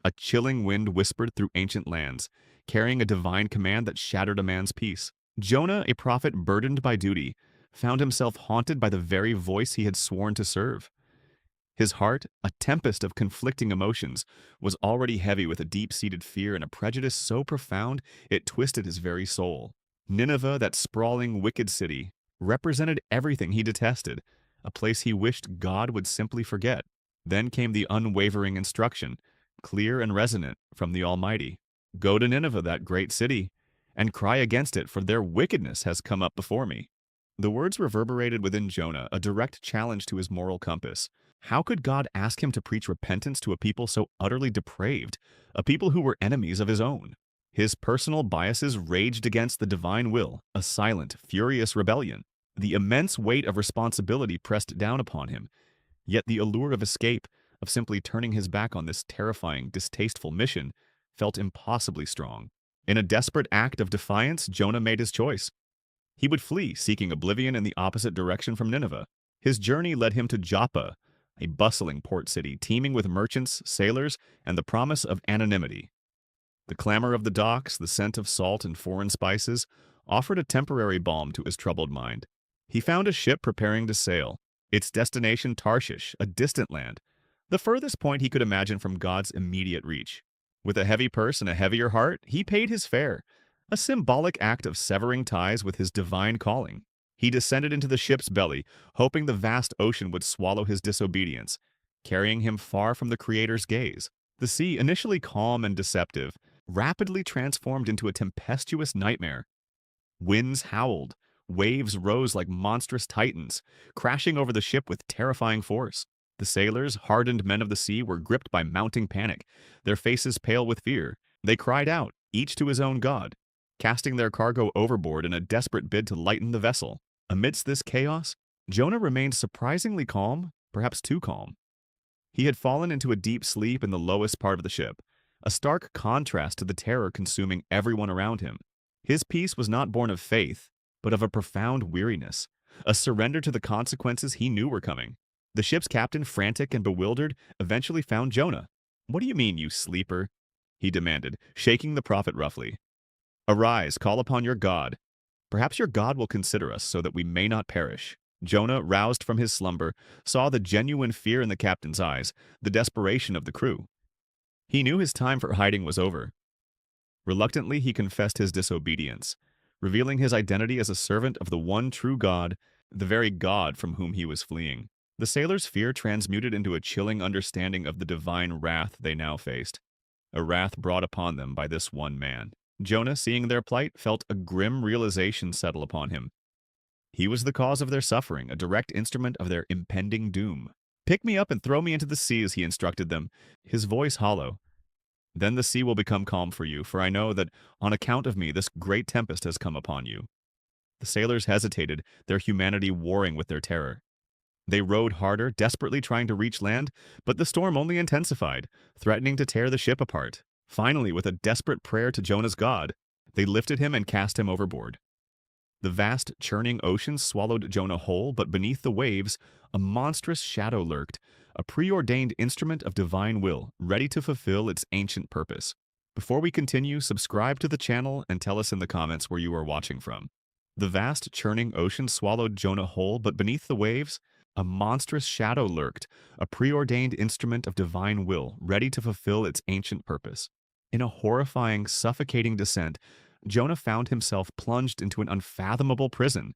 A chilling wind whispered through ancient lands, carrying a divine command that shattered a man's peace. Jonah, a prophet burdened by duty, found himself haunted by the very voice he had sworn to serve. His heart, a tempest of conflicting emotions, was already heavy with a deep-seated fear and a prejudice so profound it twisted his very soul. Nineveh, that sprawling, wicked city, represented everything he detested, a place he wished God would simply forget. Then came the unwavering instruction, clear and resonant, from the Almighty. Go to Nineveh, that great city, and cry against it, for their wickedness has come up before me. The words reverberated within Jonah, a direct challenge to his moral compass. How could God ask him to preach repentance to a people so utterly depraved, a people who were enemies of his own? His personal biases raged against the divine will, a silent, furious rebellion. The immense weight of responsibility pressed down upon him, yet the allure of escape, of simply turning his back on this terrifying, distasteful mission, felt impossibly strong. In a desperate act of defiance, Jonah made his choice. He would flee, seeking oblivion in the opposite direction from Nineveh. His journey led him to Joppa, a bustling port city teeming with merchants, sailors, and the promise of anonymity. The clamor of the docks, the scent of salt and foreign spices, offered a temporary balm to his troubled mind. He found a ship preparing to sail, its destination Tarshish, a distant land, the furthest point he could imagine from God's immediate reach. With a heavy purse and a heavier heart, he paid his fare, a symbolic act of severing ties with his divine calling. He descended into the ship's belly, hoping the vast ocean would swallow his disobedience, carrying him far from the Creator's gaze. The sea, initially calm and deceptive, rapidly transformed into a tempestuous nightmare. Winds howled, waves rose like monstrous titans, crashing over the ship with terrifying force. The sailors, hardened men of the sea, were gripped by mounting panic, their faces pale with fear. They cried out, each to his own god, casting their cargo overboard in a desperate bid to lighten the vessel. Amidst this chaos, Jonah remained surprisingly calm, perhaps too calm. He had fallen into a deep sleep in the lowest part of the ship, a stark contrast to the terror consuming everyone around him. His peace was not born of faith, but of a profound weariness, a surrender to the consequences he knew were coming. The ship's captain, frantic and bewildered, eventually found Jonah. "What do you mean, you sleeper?" he demanded, shaking the prophet roughly. "Arise, call upon your God. Perhaps your God will consider us so that we may not perish." Jonah, roused from his slumber, saw the genuine fear in the captain's eyes, the desperation of the crew. He knew his time for hiding was over. Reluctantly, he confessed his disobedience, revealing his identity as a servant of the one true God, the very God from whom he was fleeing. The sailors' fear transmuted into a chilling understanding of the divine wrath they now faced, a wrath brought upon them by this one man. Jonah, seeing their plight, felt a grim realization settle upon him. He was the cause of their suffering, a direct instrument of their impending doom. "Pick me up and throw me into the seas," he instructed them, his voice hollow. "Then the sea will become calm for you, for I know that on account of me this great tempest has come upon you." The sailors hesitated, their humanity warring with their terror. They rowed harder, desperately trying to reach land, but the storm only intensified, threatening to tear the ship apart. Finally, with a desperate prayer to Jonah's God, they lifted him and cast him overboard. The vast, churning ocean swallowed Jonah whole, but beneath the waves, a monstrous shadow lurked, a preordained instrument of divine will, ready to fulfill its ancient purpose. Before we continue, subscribe to the channel and tell us in the comments where you are watching from. The vast, churning ocean swallowed Jonah whole, but beneath the waves, a monstrous shadow lurked, a preordained instrument of divine will, ready to fulfill its ancient purpose. In a horrifying, suffocating descent, Jonah found himself plunged into an unfathomable prison,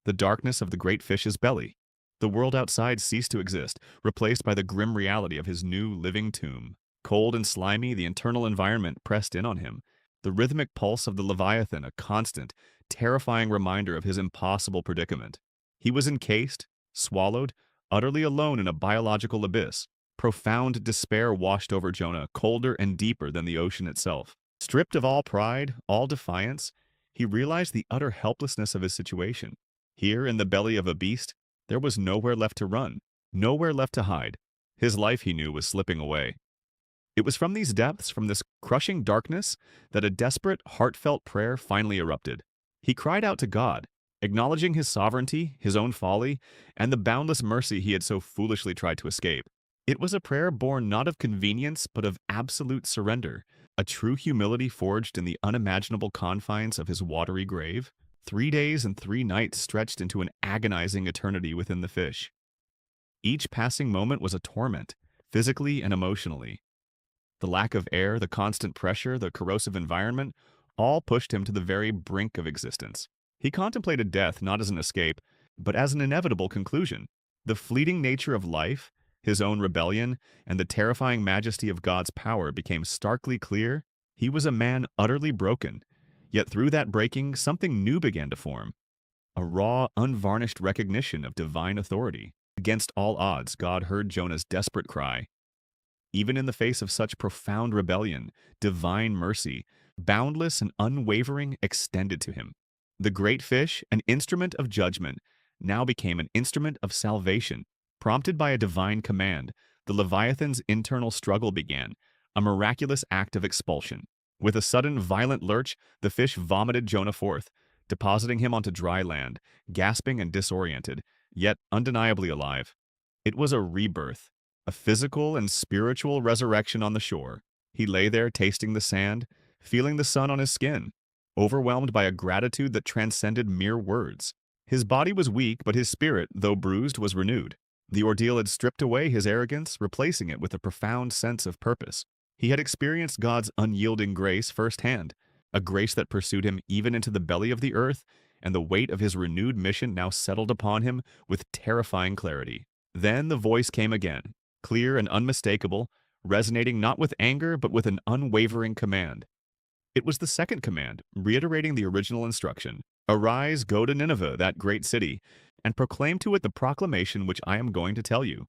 the darkness of the great fish's belly. The world outside ceased to exist, replaced by the grim reality of his new living tomb. Cold and slimy, the internal environment pressed in on him, the rhythmic pulse of the Leviathan a constant, terrifying reminder of his impossible predicament. He was encased, swallowed, utterly alone in a biological abyss. Profound despair washed over Jonah, colder and deeper than the ocean itself. Stripped of all pride, all defiance, he realized the utter helplessness of his situation. Here, in the belly of a beast, there was nowhere left to run, nowhere left to hide. His life, he knew, was slipping away. It was from these depths, from this crushing darkness, that a desperate, heartfelt prayer finally erupted. He cried out to God, acknowledging his sovereignty, his own folly, and the boundless mercy he had so foolishly tried to escape. It was a prayer born not of convenience but of absolute surrender, a true humility forged in the unimaginable confines of his watery grave. 3 days and 3 nights stretched into an agonizing eternity within the fish. Each passing moment was a torment, physically and emotionally. The lack of air, the constant pressure, the corrosive environment, all pushed him to the very brink of existence. He contemplated death not as an escape, but as an inevitable conclusion. The fleeting nature of life, his own rebellion, and the terrifying majesty of God's power became starkly clear. He was a man utterly broken, yet through that breaking, something new began to form. A raw, unvarnished recognition of divine authority. Against all odds, God heard Jonah's desperate cry. Even in the face of such profound rebellion, divine mercy, boundless and unwavering, extended to him. The great fish, an instrument of judgment, now became an instrument of salvation. Prompted by a divine command, the Leviathan's internal struggle began, a miraculous act of expulsion. With a sudden, violent lurch, the fish vomited Jonah forth, depositing him onto dry land, gasping and disoriented, yet undeniably alive. It was a rebirth, a physical and spiritual resurrection on the shore. He lay there tasting the sand, feeling the sun on his skin, overwhelmed by a gratitude that transcended mere words. His body was weak, but his spirit, though bruised, was renewed. The ordeal had stripped away his arrogance, replacing it with a profound sense of purpose. He had experienced God's unyielding grace firsthand, a grace that pursued him even into the belly of the earth, and the weight of his renewed mission now settled upon him with terrifying clarity. Then the voice came again, clear and unmistakable, resonating not with anger but with an unwavering command. It was the second command, reiterating the original instruction. Arise, go to Nineveh, that great city, and proclaim to it the proclamation which I am going to tell you.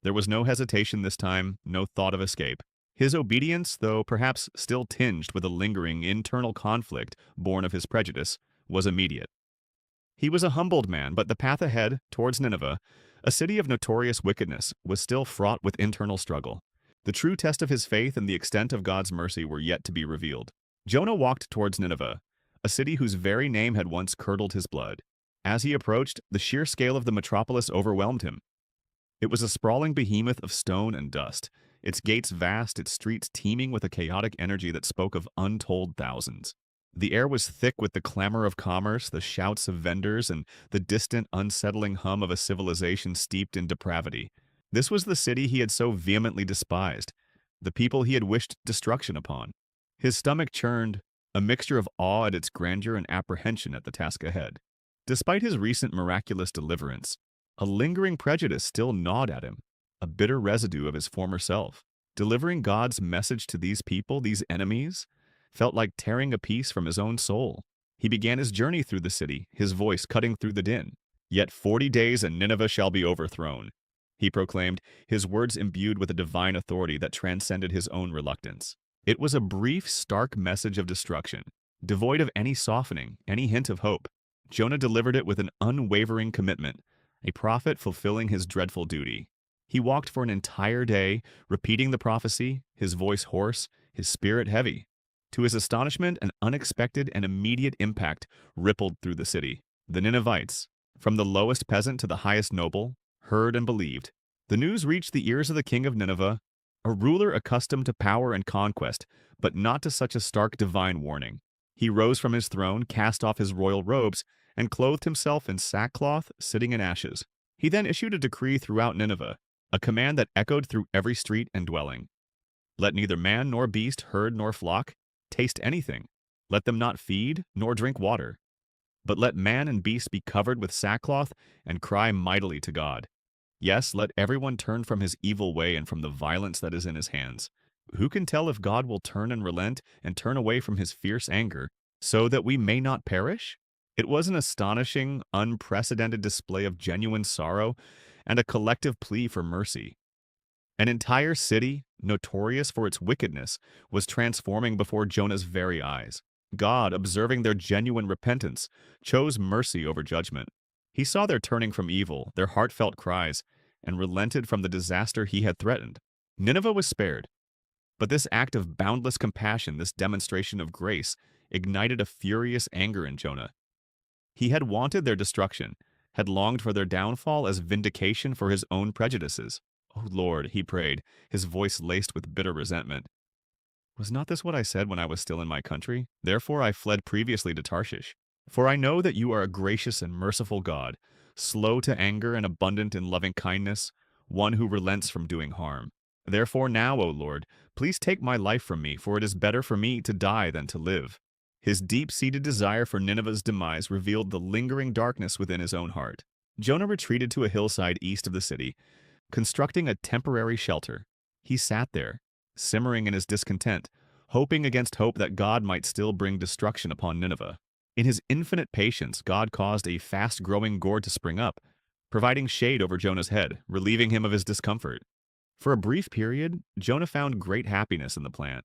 There was no hesitation this time, no thought of escape. His obedience, though perhaps still tinged with a lingering internal conflict born of his prejudice, was immediate. He was a humbled man, but the path ahead, towards Nineveh, a city of notorious wickedness, was still fraught with internal struggle. The true test of his faith and the extent of God's mercy were yet to be revealed. Jonah walked towards Nineveh, a city whose very name had once curdled his blood. As he approached, the sheer scale of the metropolis overwhelmed him. It was a sprawling behemoth of stone and dust, its gates vast, its streets teeming with a chaotic energy that spoke of untold thousands. The air was thick with the clamor of commerce, the shouts of vendors, and the distant, unsettling hum of a civilization steeped in depravity. This was the city he had so vehemently despised, the people he had wished destruction upon. His stomach churned, a mixture of awe at its grandeur and apprehension at the task ahead. Despite his recent miraculous deliverance, a lingering prejudice still gnawed at him, a bitter residue of his former self. Delivering God's message to these people, these enemies, felt like tearing a piece from his own soul. He began his journey through the city, his voice cutting through the din. "Yet 40 days and Nineveh shall be overthrown," he proclaimed, his words imbued with a divine authority that transcended his own reluctance. It was a brief, stark message of destruction, devoid of any softening, any hint of hope. Jonah delivered it with an unwavering commitment, a prophet fulfilling his dreadful duty. He walked for an entire day, repeating the prophecy, his voice hoarse, his spirit heavy. To his astonishment, an unexpected and immediate impact rippled through the city. The Ninevites, from the lowest peasant to the highest noble, heard and believed. The news reached the ears of the king of Nineveh, a ruler accustomed to power and conquest, but not to such a stark divine warning. He rose from his throne, cast off his royal robes, and clothed himself in sackcloth, sitting in ashes. He then issued a decree throughout Nineveh, a command that echoed through every street and dwelling. Let neither man nor beast, herd nor flock, taste anything. Let them not feed nor drink water. But let man and beast be covered with sackcloth and cry mightily to God. Yes, let everyone turn from his evil way and from the violence that is in his hands. Who can tell if God will turn and relent and turn away from his fierce anger, so that we may not perish? It was an astonishing, unprecedented display of genuine sorrow and a collective plea for mercy. An entire city, notorious for its wickedness, was transforming before Jonah's very eyes. God, observing their genuine repentance, chose mercy over judgment. He saw their turning from evil, their heartfelt cries, and relented from the disaster he had threatened. Nineveh was spared. But this act of boundless compassion, this demonstration of grace, ignited a furious anger in Jonah. He had wanted their destruction, had longed for their downfall as vindication for his own prejudices. "O Lord," he prayed, his voice laced with bitter resentment. "Was not this what I said when I was still in my country? Therefore I fled previously to Tarshish. For I know that you are a gracious and merciful God, slow to anger and abundant in loving kindness, one who relents from doing harm. Therefore now, O Lord, please take my life from me, for it is better for me to die than to live." His deep-seated desire for Nineveh's demise revealed the lingering darkness within his own heart. Jonah retreated to a hillside east of the city, constructing a temporary shelter. He sat there, simmering in his discontent, hoping against hope that God might still bring destruction upon Nineveh. In his infinite patience, God caused a fast-growing gourd to spring up, providing shade over Jonah's head, relieving him of his discomfort. For a brief period, Jonah found great happiness in the plant,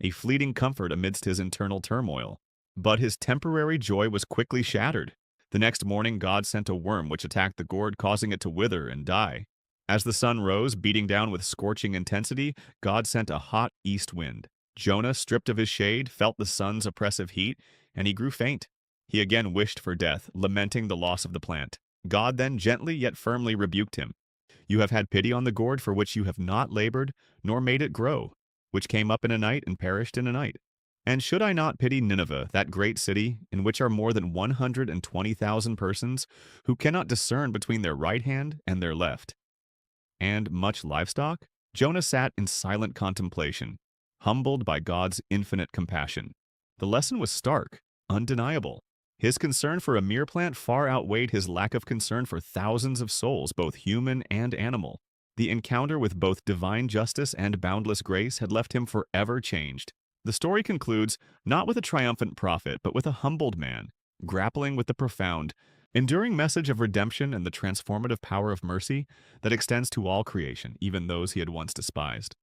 a fleeting comfort amidst his internal turmoil. But his temporary joy was quickly shattered. The next morning, God sent a worm which attacked the gourd, causing it to wither and die. As the sun rose, beating down with scorching intensity, God sent a hot east wind. Jonah, stripped of his shade, felt the sun's oppressive heat, and he grew faint. He again wished for death, lamenting the loss of the plant. God then gently yet firmly rebuked him. "You have had pity on the gourd for which you have not labored, nor made it grow, which came up in a night and perished in a night. And should I not pity Nineveh, that great city, in which are more than 120,000 persons, who cannot discern between their right hand and their left, and much livestock?" Jonah sat in silent contemplation, humbled by God's infinite compassion. The lesson was stark, undeniable. His concern for a mere plant far outweighed his lack of concern for thousands of souls, both human and animal. The encounter with both divine justice and boundless grace had left him forever changed. The story concludes not with a triumphant prophet, but with a humbled man, grappling with the profound, enduring message of redemption and the transformative power of mercy that extends to all creation, even those he had once despised.